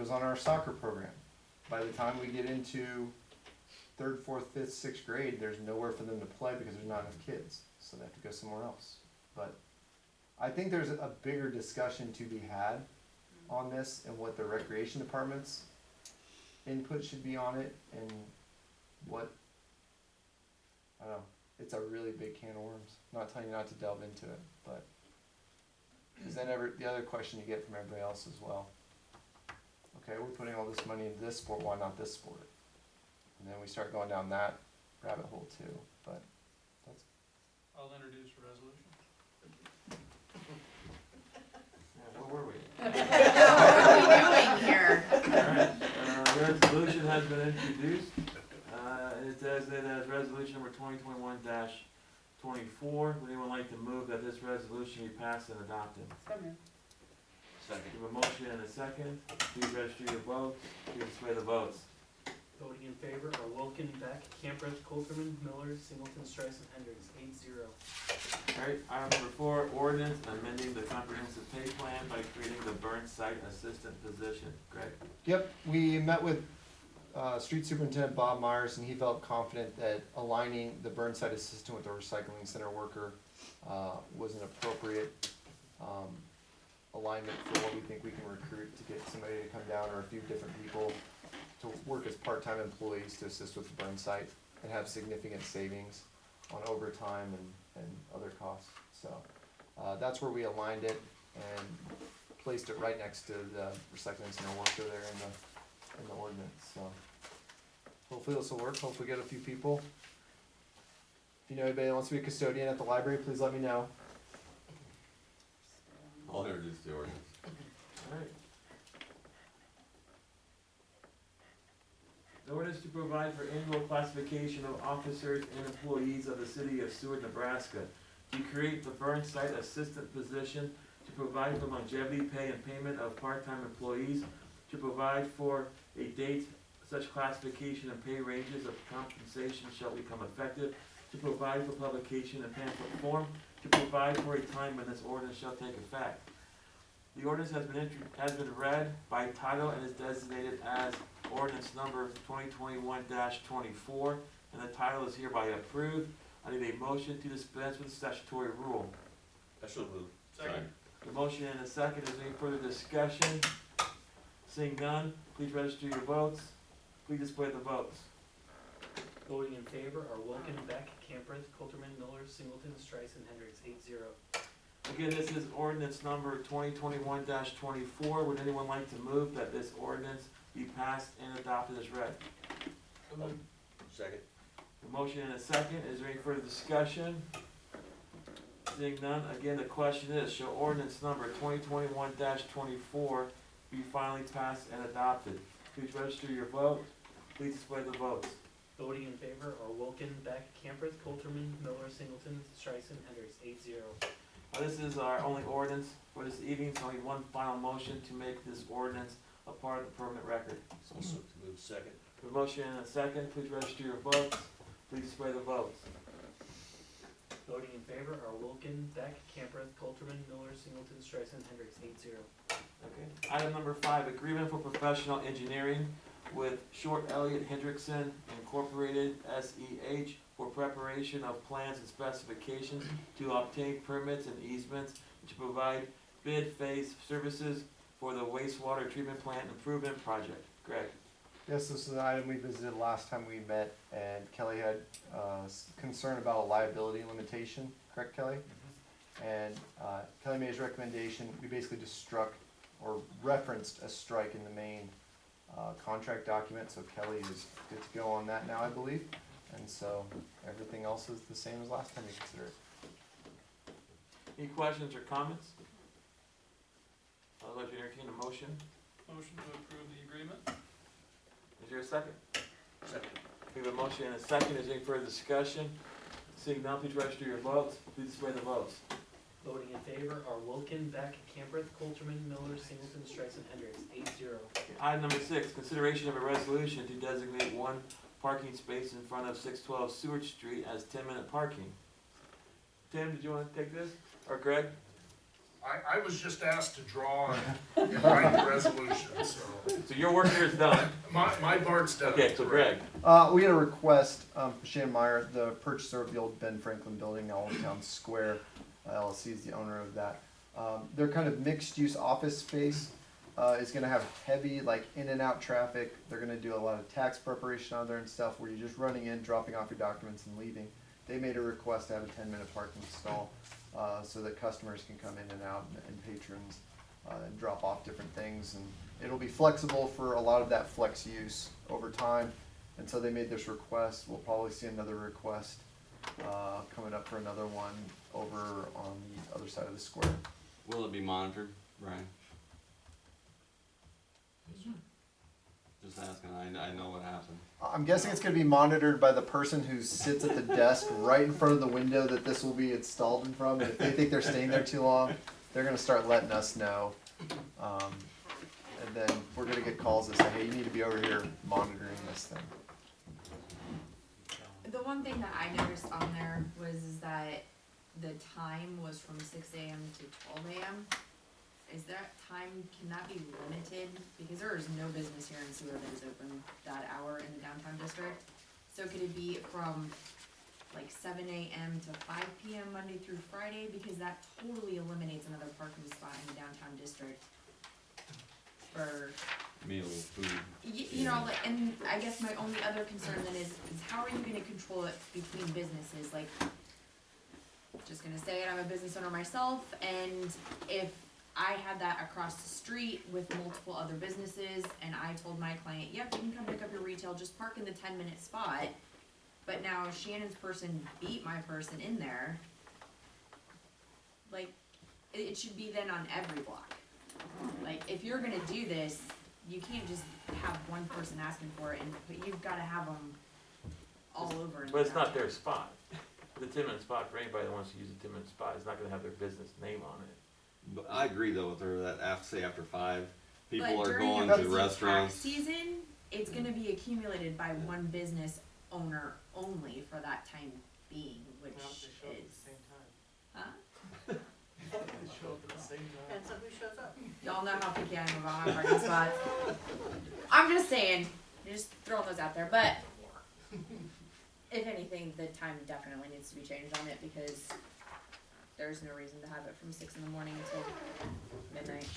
was on our soccer program. By the time we get into 3rd, 4th, 5th, 6th grade, there's nowhere for them to play because there's not enough kids, so they have to go somewhere else. But I think there's a bigger discussion to be had on this and what the recreation department's input should be on it and what, I don't know, it's a really big can of worms. I'm not telling you not to delve into it, but, because then the other question you get from everybody else as well. Okay, we're putting all this money into this sport, why not this sport? And then we start going down that rabbit hole too, but that's. I'll introduce a resolution. Where were we? What are we doing here? Alright, the resolution has been introduced. It is designated as resolution number 2021-24. Would anyone like to move that this resolution be passed and adopted? Second. We have a motion and a second. Please register your votes. Please display the votes. Voting in favor are Wilken, Beck, Campreth, Colterman, Miller, Singleton, Streisand, Hendricks, 8-0. Alright, item number 4, ordinance amending the comprehensive pay plan by creating the burn site assistant position. Greg? Yep, we met with Street Superintendent Bob Myers, and he felt confident that aligning the burnside assistant with the recycling center worker was an appropriate alignment for what we think we can recruit to get somebody to come down, or a few different people to work as part-time employees to assist with the burn site and have significant savings on overtime and other costs. So that's where we aligned it and placed it right next to the recycling center worker there in the ordinance. So hopefully this will work. Hopefully get a few people. If you know anybody that wants to be a custodian at the library, please let me know. I'll introduce the ordinance. Alright. The ordinance to provide for annual classification of officers and employees of the city of Seward, Nebraska, to create the burn site assistant position, to provide for longevity pay and payment of part-time employees, to provide for a date such classification and pay ranges of compensation shall become effective, to provide for publication in pamphlet form, to provide for a time when this ordinance shall take effect. The ordinance has been read by title and is designated as ordinance number 2021-24, and the title is hereby approved. I need a motion to dispense with the statutory rule. I shall move. Second. The motion and a second. Is there any further discussion? Seeing none, please register your votes. Please display the votes. Voting in favor are Wilken, Beck, Campreth, Colterman, Miller, Singleton, Streisand, Hendricks, 8-0. Again, this is ordinance number 2021-24. Would anyone like to move that this ordinance be passed and adopted as read? Second. The motion and a second. Is there any further discussion? Seeing none, again, the question is, shall ordinance number 2021-24 be finally passed and adopted? Please register your vote. Please display the votes. Voting in favor are Wilken, Beck, Campreth, Colterman, Miller, Singleton, Streisand, Hendricks, 8-0. This is our only ordinance for this evening, so I need one final motion to make this ordinance a part of the permanent record. Also to move second. The motion and a second. Please register your votes. Please display the votes. Voting in favor are Wilken, Beck, Campreth, Colterman, Miller, Singleton, Streisand, Hendricks, 8-0. Okay. Item number 5, agreement for professional engineering with Short Elliott Hendrickson Incorporated, SEH, for preparation of plans and specifications to obtain permits and easements to provide bid phase services for the wastewater treatment plant improvement project. Greg? Yes, this is an item we visited last time we met, and Kelly had concern about a liability limitation, correct, Kelly? And Kelly made his recommendation. We basically just struck or referenced a strike in the main contract document, so Kelly is good to go on that now, I believe. And so everything else is the same as last time you considered it. Any questions or comments? I'd like to entertain a motion. Motion to approve the agreement. Is there a second? Second. We have a motion and a second. Is there any further discussion? Seeing none, please register your votes. Please display the votes. Voting in favor are Wilken, Beck, Campreth, Colterman, Miller, Singleton, Streisand, Hendricks, 8-0. Item number 6, consideration of a resolution to designate one parking space in front of 612 Seward Street as 10-minute parking. Tim, did you want to take this? Or Greg? I was just asked to draw and write the resolution, so So your work here is done. my part's done. Okay, so Greg, We had a request, from Shannon Meyer, the purchaser of the old Ben Franklin building, now Old Town Square. LLC is the owner of that. Their kind of mixed-use office space, is gonna have heavy, like, in and out traffic. They're gonna do a lot of tax preparation on there and stuff, where you're just running in, dropping off your documents and leaving. They made a request to have a 10-minute parking stall, so that customers can come in and out, and patrons, and drop off different things. And it'll be flexible for a lot of that flex use over time. And so they made this request. We'll probably see another request, coming up for another one over on the other side of the square. Will it be monitored, Brian? Just asking, I know what happened. I'm guessing it's gonna be monitored by the person who sits at the desk right in front of the window that this will be installed in from. And if they think they're staying there too long, they're gonna start letting us know. And then we're gonna get calls that say, hey, you need to be over here monitoring this thing. The one thing that I noticed on there was that the time was from 6 AM to 12 AM. Is that time, can that be limited? Because there is no business here in Seward that is open that hour in the downtown district. So could it be from like 7 AM to 5 PM Monday through Friday? Because that totally eliminates another parking spot in the downtown district for, Meal, food. you know, like, and I guess my only other concern then is how are you gonna control it between businesses? Like, just gonna say it, I'm a business owner myself, and if I had that across the street with multiple other businesses, and I told my client, yep, you can come pick up your retail, just park in the 10-minute spot, but now Shannon's person beat my person in there, like, it should be then on every block. Like, if you're gonna do this, you can't just have one person asking for it, but you've gotta have them all over. in but it's the not their downtown. spot. The 10-minute spot, for anybody that wants to use a 10-minute spot, is not gonna have their business name on it. But I agree though with her that after, say after 5, people But are during going a to busy restaurants. tax season, it's gonna be accumulated by one business owner only for that time being, which is, huh? Depends on who shows up. Y'all know how picky I am about my parking spots. I'm just saying, just throwing those out there, but if anything, the time definitely needs to be changed on it because there's no reason to have it from 6 in the morning until midnight.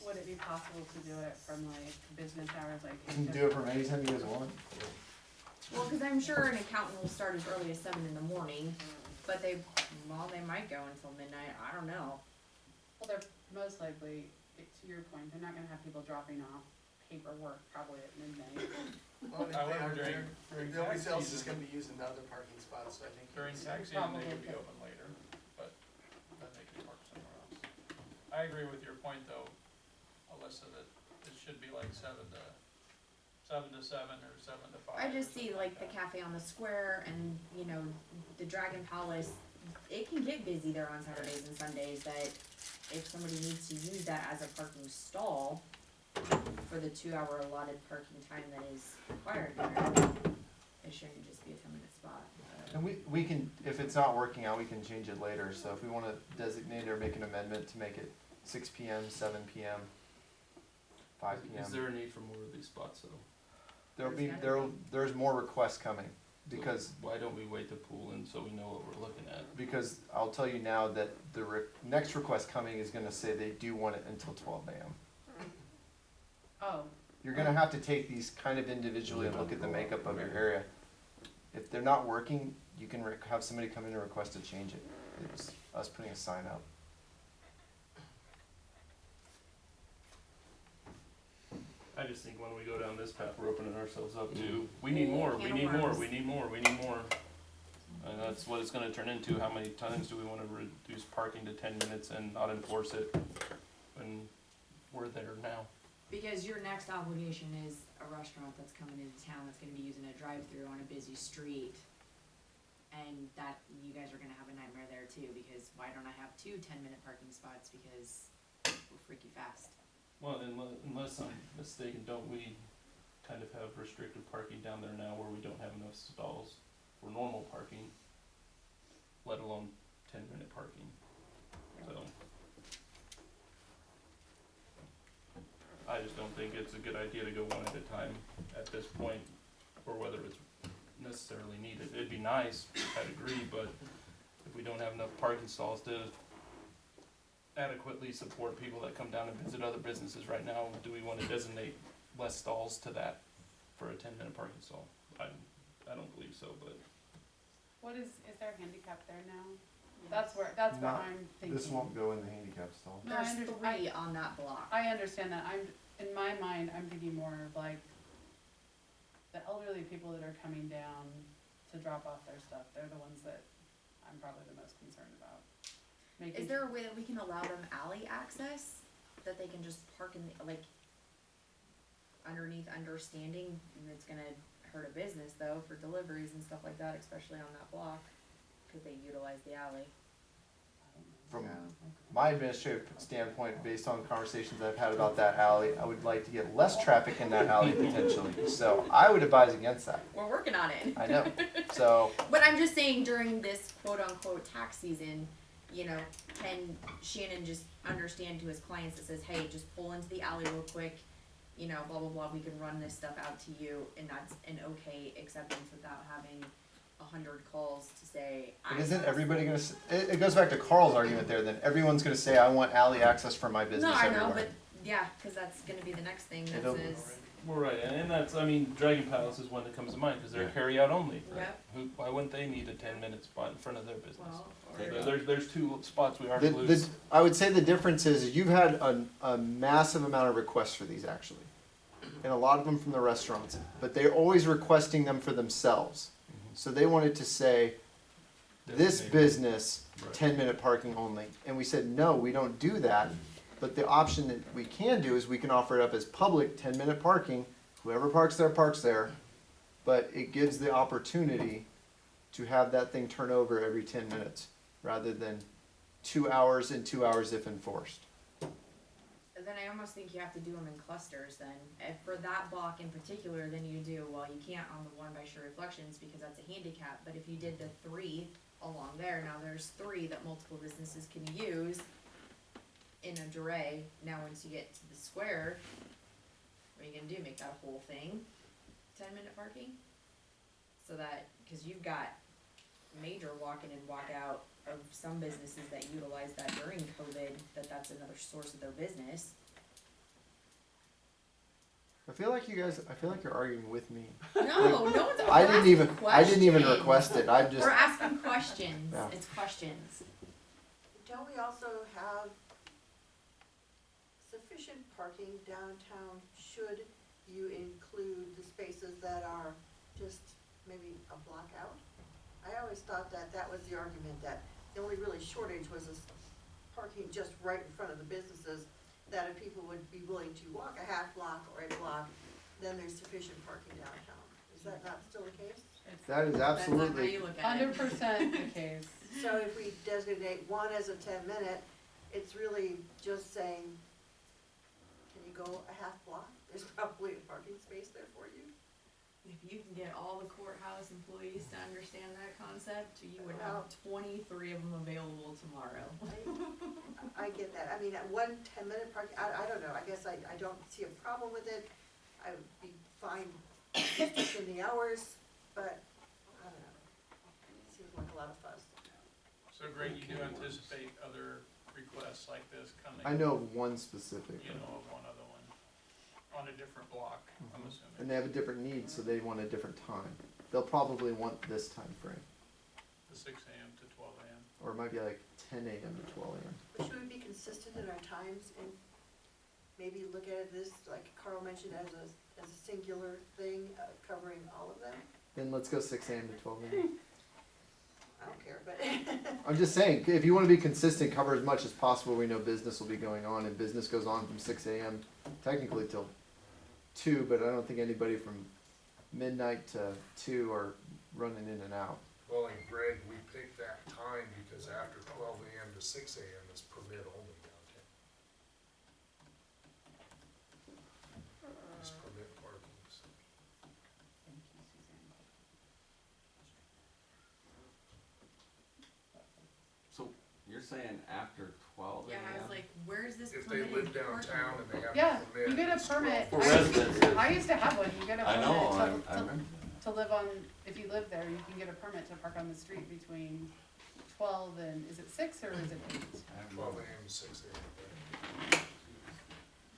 Would it be possible to do it from like business hours, like? You can do it from any time you guys want. Well, cause I'm sure an accountant will start as early as 7 in the morning, but they might go until midnight, I don't know. Well, they're most likely, to your point, they're not gonna have people dropping off paperwork probably at midnight. Well, however, during Nobody tax else is season, gonna be using the other parking spots, so I think. during tax season, they could be open later, but then they could park somewhere else. I agree with your point though, Alyssa, that it should be like 7 to 7 or 7 to 5. I just or see something like the that. cafe on the square and, you know, the Dragon Palace, it can get busy there on Saturdays and Sundays that if somebody needs to use that as a parking stall for the 2-hour allotted parking time that is required there, it shouldn't just be a 10-minute spot. And we can, if it's not working out, we can change it later. So if we wanna designate or make an amendment to make it 6 PM, 7 PM, 5 PM. Is there a need for more of these spots though? There's more requests coming, because Why don't we wait to pool in so we know what we're looking at? I'll tell you now that the next request coming is gonna say they do want it until 12 AM. Oh, You're gonna have to take these kind of individually and look at the makeup of your area. If they're not working, you can have somebody come in and request to change it. It's us putting a sign up. I just think when we go down this path, we're opening ourselves up to, we need more, we need more, we need more, we need more. And that's what it's gonna turn into. How many times do we wanna reduce parking to 10 minutes and not enforce it when we're there now? Because your next obligation is a restaurant that's coming into town that's gonna be using a drive-through on a busy street. And that, you guys are gonna have a nightmare there too, because why don't I have 2 10-minute parking spots, because we're freaky fast. Well, unless I'm mistaken, don't we kind of have restricted parking down there now where we don't have enough stalls for normal parking, let alone 10-minute parking? so. I just don't think it's a good idea to go one at a time at this point, or whether it's necessarily needed. It'd be nice, I'd agree, but if we don't have enough parking stalls to adequately support people that come down and visit other businesses right now, do we wanna designate less stalls to that for a 10-minute parking stall? I don't believe so, but. What is there handicap there now? That's what Not- I'm thinking. This won't go in the handicap stall. No, I There's under- 3 on that block. I understand that, in my mind, I'm thinking more of like the elderly people that are coming down to drop off their stuff, they're the ones that I'm probably the most concerned about. Is there a way that we can allow them alley access, that they can just park in the, like, underneath, understanding it's gonna hurt a business though for deliveries and stuff like that, especially on that block, cause they utilize the alley. From So, my administrative standpoint, based on conversations I've had about that alley, I would like to get less traffic in that alley potentially. So I would advise against that. we're working on it. I know. So But I'm just saying during this quote unquote tax season, you know, can Shannon just understand to his clients that says, hey, just pull into the alley real quick, you know, blah, blah, blah, we can run this stuff out to you, and that's an okay acceptance without having 100 calls to say. but isn't everybody gonna, it goes back to Carl's argument there, then everyone's gonna say, I want alley access for my business No, I everywhere. know, but yeah, cause that's gonna be the next thing that It'll- says, Well, right, and that's, I mean, Dragon Palace is one that comes to mind, cause they're Yeah. carry out only. yep, Why wouldn't they need a 10-minute spot in front of their business? well, Take or, it. There's 2 spots we already The, lose. I would say the difference is you've had a massive amount of requests for these actually. And a lot of them from the restaurants, but they're always requesting them for themselves. So they wanted to say, this Designated. business, Right. 10-minute parking only. And we said, no, we don't do that. But the option that we can do is we can offer it up as public 10-minute parking. Whoever parks there, parks there. But it gives the opportunity to have that thing turn over every 10 minutes rather than 2 hours and 2 hours if enforced. then I almost think you have to do them in clusters then. If for that block in particular, then you do, well, you can't on the one by Sure Reflections because that's a handicap, but if you did the 3 along there, now there's 3 that multiple businesses can use in a Duray. Now once you get to the square, what are you gonna do, make that whole thing 10-minute parking? So that, cause you've got major walk in and walk out of some businesses that utilize that during COVID, that's another source of their business. I feel like you're arguing with me. No, no one's. I didn't even questions. request it. I'm just, We're asking questions. Yeah. It's questions. Don't we also have sufficient parking downtown? Should you include the spaces that are just maybe a block out? I always thought that that was the argument, that the only really shortage was this parking just right in front of the businesses, that if people would be willing to walk a half block or a block, then there's sufficient parking downtown. Is that not still the case? that is Depends on how absolutely, you look at it. 100% the case. So if we designate one as a 10-minute, it's really just saying, can you go a half block? There's probably a parking space there for you. If you can get all the courthouse employees to understand that concept, you would have 23 of them available tomorrow. I get that. I mean, at one 10-minute parking, I don't know, I guess I don't see a problem with it. I would be fine restricting the hours, but I don't know. It seems like a lot of fuss. So Greg, you do anticipate other requests like this coming? I know of one specific. You know of one other one, on a different block, I'm assuming. And they have a different need, so they want a different time. They'll probably want this time frame, The 6 AM to 12 AM. or it might be like 10 a.m. to 12 a.m. But should we be consistent in our times and maybe look at this, like Carl mentioned, as a singular thing, covering all of them? Then let's go 6 a.m. to 12 a.m. I don't care, but I'm just saying, if you want to be consistent, cover as much as possible. We know business will be going on, and business goes on from 6 a.m. technically till 2, but I don't think anybody from midnight to 2 are running in and out. Well, and Greg, we picked that time because after 12 AM to 6 AM is permit only downtown. Just permit parking, so. Thank you, Suzanne. So you're saying saying after 12 Yeah, I was a.m.? like, where's this If they permitted live parking? downtown and they have Yeah, a permit. you get a it's permit. 12. For residents. I used to have one, you get a I know, I permit remember. to live on, if you live there, you can get a permit to park on the street between 12 and, is it 6 or is it 8? I don't 12 know. AM to 6 AM.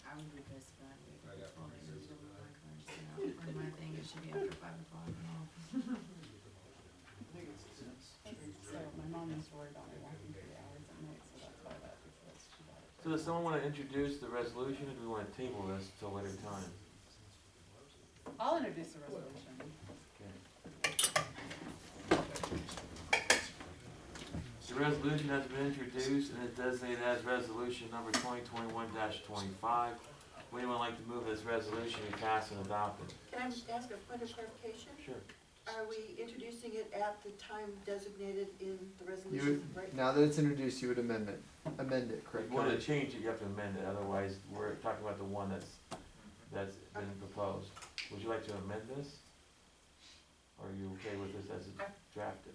I would be pissed, but I'd have to well, they revisit just don't that. like cars, you know, or my thing, it should be after 5 o'clock and all. So my mom used to worry about me walking 3 hours at night, so that's why she bought it. So does someone wanna introduce the resolution, or do we wanna table this till a later time? I'll introduce the resolution. The resolution has been introduced and is designated as resolution number 2021-25. Would anyone like to move this resolution be passed and adopted? Can I just ask a point of clarification? Sure. Are we introducing it at the time designated in the You resolution, would, right? now that it's introduced, you would amend it, If correct? you wanna change it, you have to amend it, otherwise, we're talking about the one that's been proposed. Would you like to amend this? Or are you okay with this as it's drafted?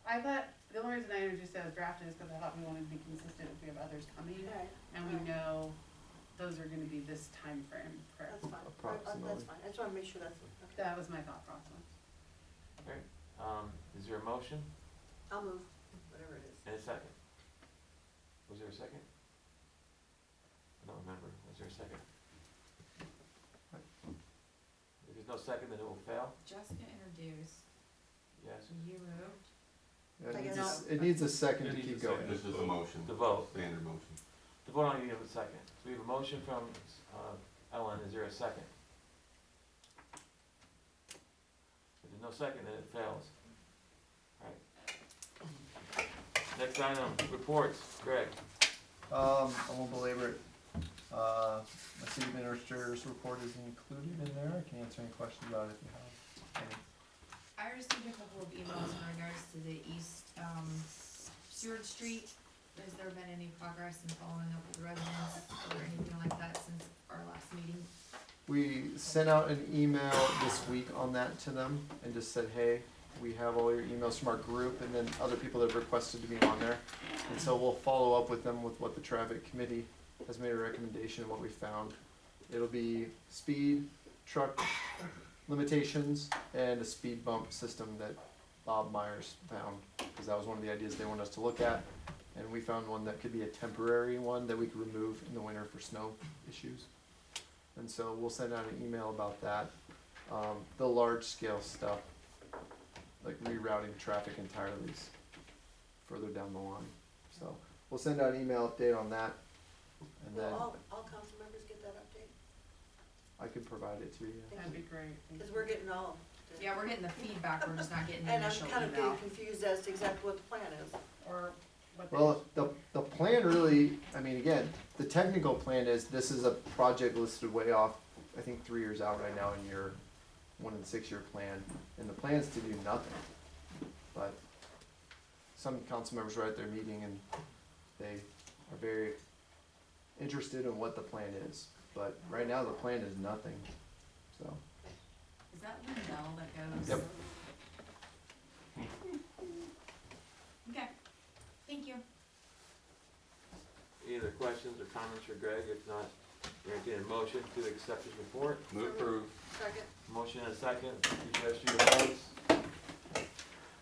I thought, the only reason I introduced it as drafted is because I thought we wanted to be consistent if we have others coming, Alright, and we know those are gonna be this time frame, correct? that's fine. Approximately. That's fine, I just wanna make sure that's, okay. That was my thought process. Is there a motion I'll move, whatever it is. and a second? Was there a second? I don't remember, was there a second? If there's no second, then it will fail, Jessica introduced, yes? you moved, Yeah, I It needs guess a, it needs a second It to needs keep a going. second. This is a motion, The vote. standard motion. The vote on you have a second. So we have a motion from, Ellen, is there a second? If there's no second, then it fails. Alright. Next item, reports, Greg. I won't belabor it. My city administrator's report is included in there, I can answer any questions about it if you have any. I received a couple of emails in regards to the east, Seward Street. Has there been any progress in following up with residents or anything like that since our last meeting? We sent out an email this week on that to them and just said, hey, we have all your emails from our group and then other people that have requested to be on there. And so we'll follow up with them with what the traffic committee has made a recommendation and what we found. It'll be speed, truck limitations, and a speed bump system that Bob Myers found, because that was one of the ideas they wanted us to look at. And we found one that could be a temporary one that we could remove in the winter for snow issues. And so we'll send out an email about that. The large scale stuff, like rerouting traffic entirely is further down the line. So we'll send out an email update on that. And Will then all council members get that update? I can provide it to you. That'd be great. Thank Cause you. we're getting all. Yeah, we're getting the feedback, we're just not getting the And I'm initial kind of email. getting confused as to exactly what the plan is. Or what they. Well, the plan really, I mean, again, the technical plan is, this is a project listed way off, I think 3 years out right now in your 1 and 6 year plan, and the plan's to do nothing. But some council members were at their meeting and they are very interested in what the plan is, but right now the plan is nothing, so. Is that Lindell that goes? Yep. Okay, thank you. Any other questions or comments for Greg? If not, we're entertaining a motion to accept his report. Move approved. Second, Motion and a second. Please register your votes.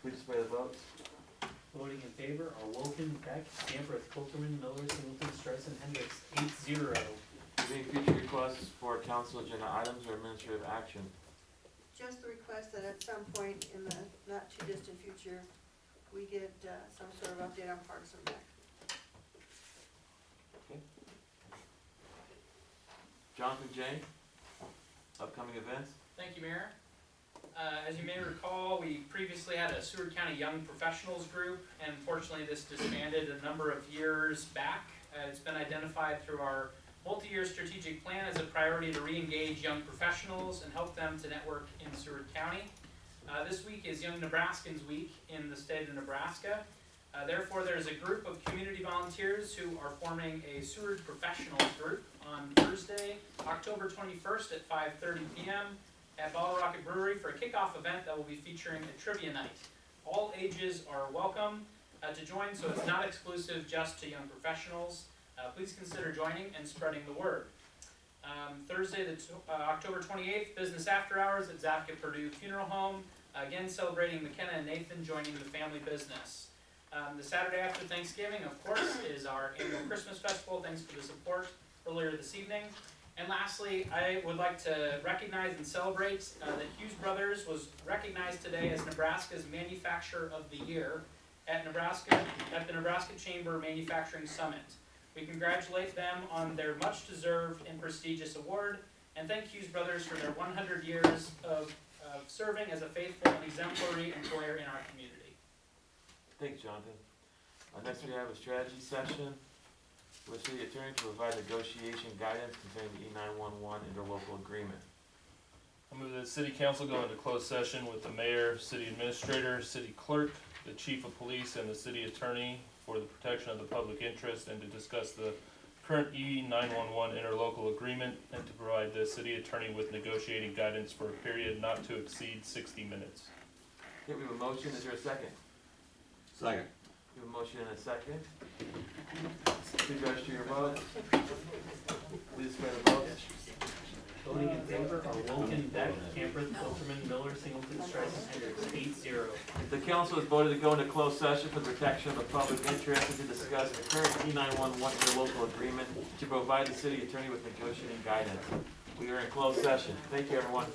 Please display the votes. Voting in favor are Wilken, Beck, Campereth, Colterman, Miller, Singleton, Streisand, Hendricks, 8-0. Any future requests for council agenda items or administrative action? just the request that at some point in the not too distant future, we get, some sort of update on Parks and Rec. Jonathan Jane, upcoming events? Thank you, Mayor. As you may recall, we previously had a Seward County Young Professionals Group, and unfortunately this disbanded a number of years back. It's been identified through our multi-year strategic plan as a priority to re-engage young professionals and help them to network in Seward County. This week is Young Nebraskans Week in the state of Nebraska. Therefore, there's a group of community volunteers who are forming a Seward Professionals Group on Thursday, October 21st at 5:30 p.m. at Bottle Rocket Brewery for a kickoff event that will be featuring a trivia night. All ages are welcome. to join, so it's not exclusive just to young professionals. Please consider joining and spreading the word. Thursday, October 28th, business after hours at Zapka Purdue Funeral Home. Again, celebrating McKenna and Nathan joining the family business. The Saturday after Thanksgiving, of course, is our annual Christmas festival. Thanks for the support earlier this evening. And lastly, I would like to recognize and celebrate that Hughes Brothers was recognized today as Nebraska's Manufacturer of the Year at the Nebraska Chamber Manufacturing Summit. We congratulate them on their much-deserved and prestigious award, and thank Hughes Brothers for their 100 years of serving as a faithful and exemplary employer in our community. Thanks, Jonathan. Next we have a strategy session with city attorney to provide negotiation guidance concerning the E911 interlocal agreement. I move that the city council go into closed session with the mayor, city administrator, city clerk, the chief of police, and the city attorney for the protection of the public interest, and to discuss the current E911 interlocal agreement, and to provide the city attorney with negotiating guidance for a period not to exceed 60 minutes. Okay, we have a motion, is there a second? Second. We have a motion and a second. Please register your vote. Please display the vote. Voting in favor are Wilken, Beck, Camper, Filterman, Miller, Singleton, Strice, and Hendricks, 8-0. The council has voted to go into closed session for the protection of the public interest and to discuss the current E911 interlocal agreement to provide the city attorney with negotiating guidance. We are in closed session. Thank you, everyone.